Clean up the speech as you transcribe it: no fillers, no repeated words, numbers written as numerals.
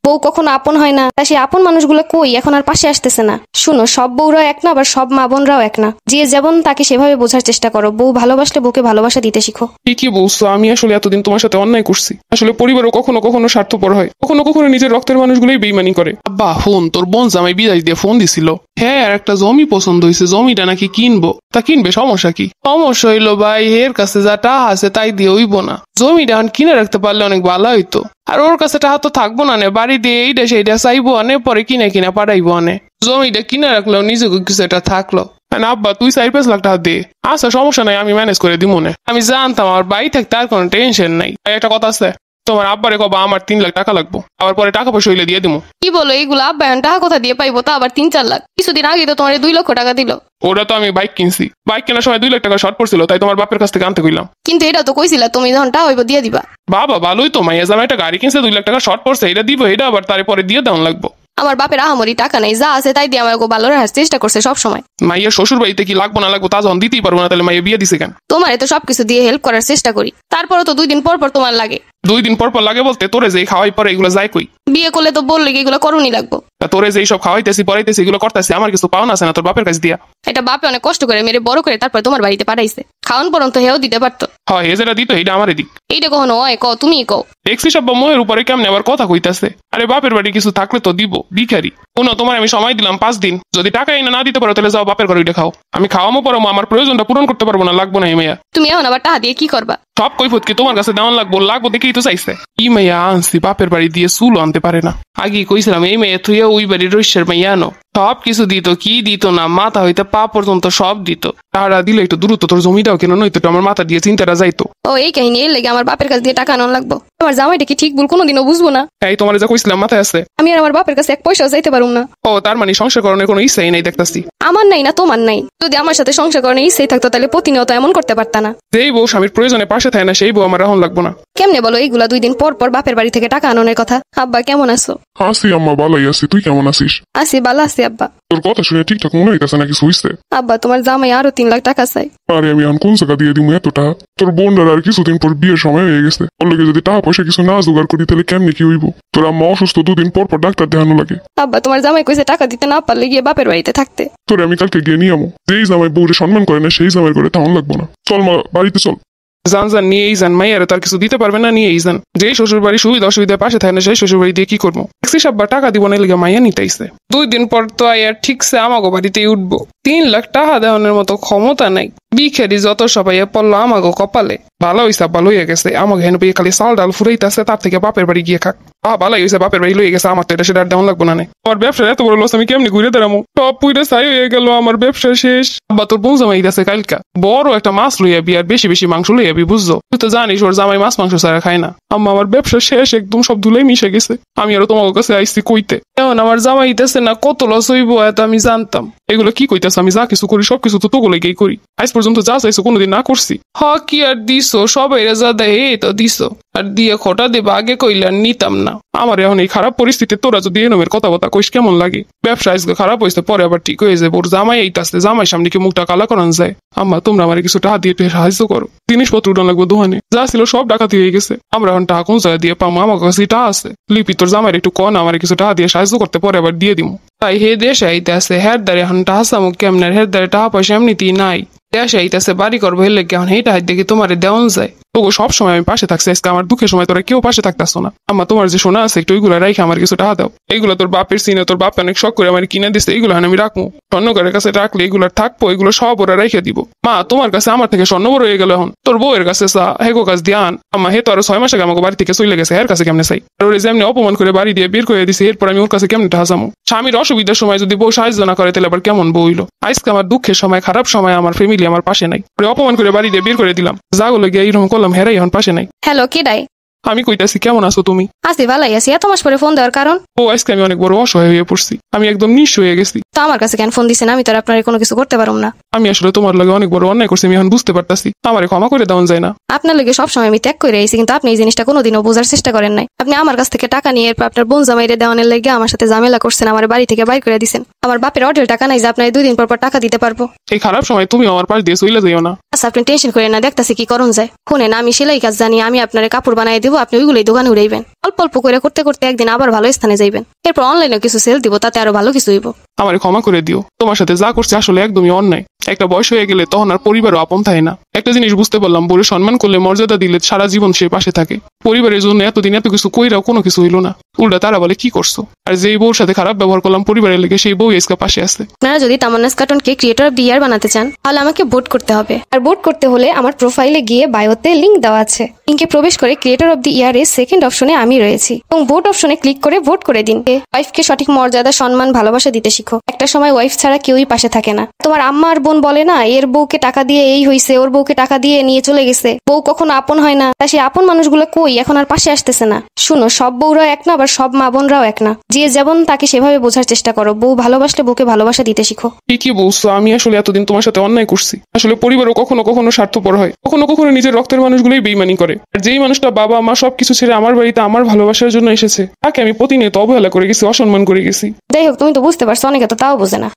বউ কখনো আপন হয় না, তা সেই আপন মানুষগুলো কই এখন আর পাশে আসতেছে না। শুনো, সব বউরাও এক না, আবার সব মা বোনরাও এক না। যে যেমন তাকে সেভাবে বোঝার চেষ্টা করো। বউ ভালোবাসলে বউকে ভালোবাসা দিতে শিখো। ঠিকই বলছো, আমি আসলে এতদিন তোমার সাথে অন্যায় করছি। আসলে পরিবারও কখনো কখনো স্বার্থপর হয়, কখনো কখনো নিজের রক্তের মানুষগুলোই বেইমানি করে। আব্বা ফোন, তোর বোন জামাই বিদায় দিয়ে ফোন দিছিল। হ্যাঁ, আর একটা জমি পছন্দ হয়েছে, জমিটা নাকি কিনবো। তা কিনবে, সমস্যা কি? সমস্যা হইলো ভাই, এর কাছে যা টাকা আছে তাই দিয়ে হইব না। জমিটা এখন কিনে রাখতে পারলে অনেক ভালো হইতো। আর ওর কাছে টাকা তো থাকবো না, বাড়ি দিয়ে এইটা সেইটা চাইবো আনে, পরে কিনে কিনে পাঠাইবো আনে। জমিটা কিনে রাখলেও নিজেকে কিছু একটা থাকলো। আব্বা তুই 4-5 লাখ টাকা দে। আচ্ছা সমস্যা নাই, আমি ম্যানেজ করে দিব মনে। আমি জানতাম আমার বাড়ি থাকতে আর কোনো টেনশন নাই। একটা কথা আছে, তোমার আব্বারে কবা আমার 3 লাখ টাকা লাগবো, আবার পরে টাকা পয়সা হইলে দিয়ে দিবো। কি বলো এইগুলো? আব্বা এখন টাকা কোথা দিয়ে পাইবো? তা আবার 3-4 লাখ? কিছুদিন আগে তো তোমার 2 লক্ষ টাকা দিল। ওরা তো আমি বাইক কিনছি, বাইক কেনার সময় 2 লাখ টাকা শর্ট পড়ছিল, তাই তোমার বাপের কাছ থেকে আনতে কইলাম। কিন্তু এটা তো কইছিলা তুমি যখন টাকা হইব দিয়ে দিবা। বাবা ভালোই তো, মাইয়া জামাই একটা গাড়ি কিনছে, 2 লাখ টাকা শর্ট পড়ছে, এটা দিব, এটা আবার তারপরে দিয়ে দেওয়া লাগবো। আমার বাপের আহামরি টাকা নেই, যা আছে তাই দিয়ে আমার ভালো রাখার চেষ্টা করছে সব সময়। মাইয়া শ্বশুর বাড়িতে কি লাগবো না লাগবো তা যখন দিতেই পারবো না, তাহলে মাইয়া বিয়ে দিছে কেন? তোমার তো সবকিছু দিয়ে হেল্প করার চেষ্টা করি, তারপরে তো 2 দিন পর পর তোমার লাগে। 2 দিন পর পর লাগে বলতে, তোরে যে খাওয়াই পরে এগুলো যায় কই? বিয়ে করলে তো বললে এগুলো করুনি লাগবো। তোরে যে সব খাওয়াইতেছি পড়াইতেছি এগুলো করতেছি, আমার কিছু পাওনা আছে না তোর বাপের কাছে দিয়া? এটা বাপে অনেক কষ্ট করে মেরে বড় করে তারপর তোমার বাড়িতে পাঠাইছে, খাওয়ান পর্যন্ত হেও দিতে পারতো। হ্যাঁ, হে যেটা দিত এটা আমারে দিক। এইটা কখনো হয়? কও, তুমিই কও। দেখছি সব মোহের উপরে কেমনে আবার কথা কইতাছে। আরে বাপের বাড়ি কিছু থাকলে তো দিব, ভিখারি। শোনো, তোমার আমি সময় দিলাম 5 দিন, যদি টাকা এনে না দিতে পারো তাহলে যাও বাপের ঘরে খাও। আমি খাওয়ামো পরো, আমার প্রয়োজনটা পূরণ করতে পারবো না, লাগবো না। এই মেয়া তুমি এখন আবার টাকা দিয়ে কি করবা? সব কৈফত কি তোমার কাছে দেওয়ান লাগবো? লাগবো দেখেই তো চাইছে। ই মেয়া আনছি, বাপের বাড়ি দিয়ে চুলও আনতে পারে না। আগে কইছিলাম এই মেয়ে তুই ওই বাড়ির রইসের মেয়ে আনো, সব কিছু দিত, কি দিত না, মাথা হইতে পা পর্যন্ত সব দিত। টাকা দিলে একটু দ্রুত তোর জমিটাও কেন নইতো, আমার মাথা দিয়ে চিন্তাটা যাইতো। ও এই কাহিনী, এর লেগে আমার বাপের কাছ দিয়ে টাকা আনানো লাগবো? আমার জামাইটা কি ঠিক ভুল কোনোদিনও বুঝবো না? এই তোমার যা কইছিলাম মাথায় আছে? আমি আর আমার বাপের কাছে 1 পয়সাও যাইতে পারুম না। ও তার মানে সংসার করানোর কোনো ইচ্ছাই নাই দেখতাছি। আমার নাই না তোমার নাই? যদি আমার সাথে সংসার করানোর ইচ্ছাই থাকতো তাহলে প্রতিনিয়ত এমন করতে পারতা না। যেই বউ স্বামীর প্রয়োজনে পাশে থাকে না, সেই বউ আমার এখন লাগবো না। কেমনে বলো এইগুলা? 2 দিন পর পর বাপের বাড়ি থেকে টাকা আনানোর কথা। আব্বা কেমন আছো? আছি আম্মা, ভালোই আছি। তুই কেমন আছিস? আছি, ভালো আছি আব্বা। তোর কথা শুনে ঠিকঠাক মনে হইতেছে নাকি হইছে? আব্বা তোমার জামাই আরো 3 লাখ টাকা চাই। আরে আমি এখন কোন জায়গা দিয়ে দিব এত টাকা? তোর বোনটার আর কিছুদিন পর বিয়ের সময় হয়ে গেছে, ওর লগে যদি টাকা পয়সা কিছু না জোগাড় করি তাহলে কেমনি কি হইব? তোর আম্মা অসুস্থ, 2 দিন পর পর ডাক্তার দেখানো লাগে। আব্বা তোমার জামাই কইছে টাকা দিতে না পারলে গিয়ে বাপের বাড়িতে থাকতে। তোরে আমি কালকে গিয়ে নিয়ে আমো। যেই জামাই বউরে সম্মান করে না সেই জামাই করে তেমন লাগবো না। চল মা, বাড়িতে চল। যান যান, নিয়েই যান। মাইয়ারে তার কিছু দিতে পারবে না, নিয়েই যান। যেই শ্বশুর বাড়ি সুবিধা অসুবিধা পাশে থাকে না, সেই শ্বশুর বাড়ি দিয়ে কি করবো? দেখছি সব টাকা দিব না লেগে মাইয়া নিতেইছে। 2 দিন পর তো আয়ার ঠিকছে আমাগো বাড়িতেই উঠবো। 3 লাখ টাকা দেওয়ানোর মতো ক্ষমতা নাই। বিখেরি যত সবাই পড়লো আমাগো কপালে। ভালো হইসা ভালো হয়ে গেছে, আমাকে হেন পেয়ে খালি চাল ডাল ফুরাইতেছে, তার থেকে বাপের বাড়ি গিয়ে খাক। ভালোই হয়েছে, বাপের বাড়ি লয়ে গেছে, আমার তো এটা সেটা দেওয়ান লাগবো না। আমার ব্যবসার এত বড় লস, আমি কেমনি ঘুরে দাঁড়ামো? সব পুইটা ছাই হয়ে গেল, আমার ব্যবসা শেষ। আব্বা তোর বোন জামাই আছে কালকা, বড় একটা মাছ লইয়াবি আর বেশি বেশি মাংস লইয়াবি, বুঝছো? তুই তো জানিস ওর জামাই মাছ মাংস ছাড়া খায় না। আম্মা আমার ব্যবসা শেষ, একদম সব ধুলাই মিশে গেছে। আমি আরো তোমার কাছে আইসি কইতে, এখন আমার জামাই দিতেছে না, কত লস হইব এত আমি জানতাম। এগুলো কি কইতেছে? আমি যা কিছু করি সবকিছু তো তোগুলো গিয়ে করি। আজ পর্যন্ত যা চাইছো কোনোদিন না করছি? কি আর দিছো? সবাই যা দেয় এই তো দিছো, আর দিয়ে খোটা দেবা আগে কইলে আর নিতাম না। আমার এখন এই খারাপ পরিস্থিতি তোরা যদি এনমের কথা বতা কইস কেমন লাগে? ব্যবসা আজকে খারাপ হয়েছে, পরে আবার ঠিক হয়ে যাবে। ওর জামাই এইটাছে, জামাই সামনে কি মুখটা কালা করান যায়? আম্মা তোমরা আমার কিছু টাকা দিয়ে সাহায্য করো, জিনিসপত্র উঠান লাগবে দোকানে, যা ছিল সব ডাকাতি হয়ে গেছে। আমরা এখন টাকা কোন জায়গায় দিয়ে পাবো? আমার কাছে টাকা আছে। লিপি তোর জামাই একটু কন, আমার কিছু টাকা দিয়ে সাহায্য করতে, পরে আবার দিয়ে দিব। তাই হে দেশে আইতে আছে, হের দ্বারে এখন টাকা চামুক কেমন? হের দ্বারে টাকা পয়সা এমনিতেই নাই। দেশে আইতেছে বাড়ি করবো, হেলে কেমন হেটা হাত দেখি তোমার দেওয়ান যায়। তোকে সব সময় আমি পাশে থাকছি, আজকে আমার দুঃখের সময় তোরা কেউ পাশে থাকতেছো না। আমার তোমার যে সোনা আছে একটু ওইগুলো রাইখে আমার কিছু টাকা দাও। এইগুলো তোর বাপের সিনে, তোর বাপ অনেক শখ করে আমার কিনে দিচ্ছে, এইগুলো আমি রাখবো। স্বর্ণকারের কাছে রাখলে এগুলো থাকবো, এগুলো সব ওরা রেখে দিব। মা তোমার কাছে আমার থেকে স্বর্ণ বড় হয়ে গেল, এখন তোর বউয়ের কাছে চা, হেগো কাছ দিয়ে আন। আমার হে তো আরো 6 মাস আগে আমাকে বাড়ি থেকে চলে গেছে, এর কাছে কেমনে চাই? আর ওরে যেমনি অপমান করে বাড়ি দিয়ে বের করে দিছে, এরপর আমি ওর কাছে কেমনে টাকা যাবো? স্বামীর অসুবিধার সময় যদি বউ সাহায্য না করে তাহলে আবার কেমন বউ হইলো? আজকে আমার দুঃখের সময়, খারাপ সময় আমার ফ্যামিলি আমার পাশে নাই, অপমান করে বাড়ি দিয়ে বের করে দিলাম। যাগুলো গিয়ে এইরকম করলাম, হেরাই এখন পাশে নাই। হ্যালো, কেডাই? আমি কইতাছি কেমন আছো তুমি? আছি, ভালাই আছি। এত মাস পরে ফোন দেওয়ার কারণ? আজকে আমি অনেক বড় অসহায় হয়ে পড়ছি, আমি একদম নিঃস্ব হয়ে গেছি। তো আমার কাছে কেন ফোন দিছেন? আমি তো আপনার কোনো কিছু করতে পারুম না। আমি আসলে তোমার লগে অনেক বড় অন্যায় করছি, আমি এখন বুঝতে পারতাছি, আমারে ক্ষমা করে দেওয়া যায় না? আপনার লগে সবসময় আমি ত্যাগ করে আইছি, কিন্তু আপনি এই জিনিসটা কোনোদিনও বোঝার চেষ্টা করেন নাই। আপনি আমার কাছ থেকে টাকা নিয়ে এরপর আপনার বোন জামাইরে দেওয়ানের লেগে আমার সাথে ঝামেলা করছেন, আমার বাড়ি থেকে বাইর করে দিচ্ছেন। আমার বাপের অঢেল টাকা নাই যে আপনার 2 দিন পর পর টাকা দিতে পারবো। এই খারাপ সময় তুমি আমার পাশ দিয়ে চলে যাইও না। আচ্ছা আপনি টেনশন করেন না, দেখতাছি কি করুন যায়। শুনেন, আমি সেলাই কাজ জানি, আমি আপনার কাপড় বানাই দিব আপনি ওইগুলোই দোকানে উড়াইবেন। অল্প অল্প করে করতে করতে একদিন আবার ভালো স্থানে যাইবেন। এরপর অনলাইনে কিছু সেল দিব, তাতে আরো ভালো কিছু হইব। আমারে ক্ষমা করে দিও, তোমার সাথে যা করছে আসলে একদমই অন্যায়। একটা বয়স হয়ে গেলে তখন আর পরিবারও আপন থাকে না। একটা জিনিস বুঝতে পারলাম, বউরে সম্মান করলে, মর্যাদা দিলে সারা জীবন সে পাশে থাকে। পরিবারের জন্য এতদিন এত কিছু কইরাও কোনো কিছু হইলো না, উল্টা তারা বলে কি করছো। আর যেই বউর সাথে খারাপ ব্যবহার করলাম পরিবারের লেগে, সেই বউ আজকে পাশে আছে। আপনারা যদি তামান্নাস কার্টুনকে ক্রিয়েটর অফ দি ইয়ার বানাতে চান, তাহলে আমাকে ভোট করতে হবে। আর ভোট করতে হলে আমার প্রোফাইলে গিয়ে বায়োতে লিংক দেওয়া আছে, লিংকে প্রবেশ করে ক্রিয়েটর অফ দি ইয়ারের সেকেন্ড অপশনে আমি রয়েছি এবং ভোট অপশনে ক্লিক করে ভোট করে দিন। ওয়াইফকে সঠিক মর্যাদা, সম্মান, ভালোবাসা দিতে শিখো। একটা সময় ওয়াইফ ছাড়া কেউই পাশে থাকে না। তোমার আম্মা আর বোন বলে না, এর বউকে টাকা দিয়ে এই হইছে, ওর বউকে টাকা দিয়ে নিয়ে চলে গেছে, বউ কখনো আপন হয় না। তা সেই আপন মানুষগুলো কই, এখন আর পাশে আসতেছে না। শুনো, সব বউরাও এক না, আবার সব মা বোনরাও এক না। যে যেমন তাকে সেভাবে বোঝার চেষ্টা করো। বউ ভালোবাসলে বউকে ভালোবাসা দিতে শিখো। কি বলছো? আমি আসলে এতদিন তোমার সাথে অন্যায় করছি। আসলে পরিবারও কখনো কখনো স্বার্থপর হয়, কখনো কখনো নিজের রক্তের মানুষগুলোই বেইমানি করে। আর যেই মানুষটা বাবা মা সবকিছু ছেড়ে আমার বাড়িতে আমার ভালোবাসার জন্য এসেছে, তাকে আমি প্রতিনিয়ত অবহেলা করে গেছি, অসম্মান করে গেছি। যাই হোক, তুমি তো বুঝতে পারছো, অনেকে তো তাও বোঝে না।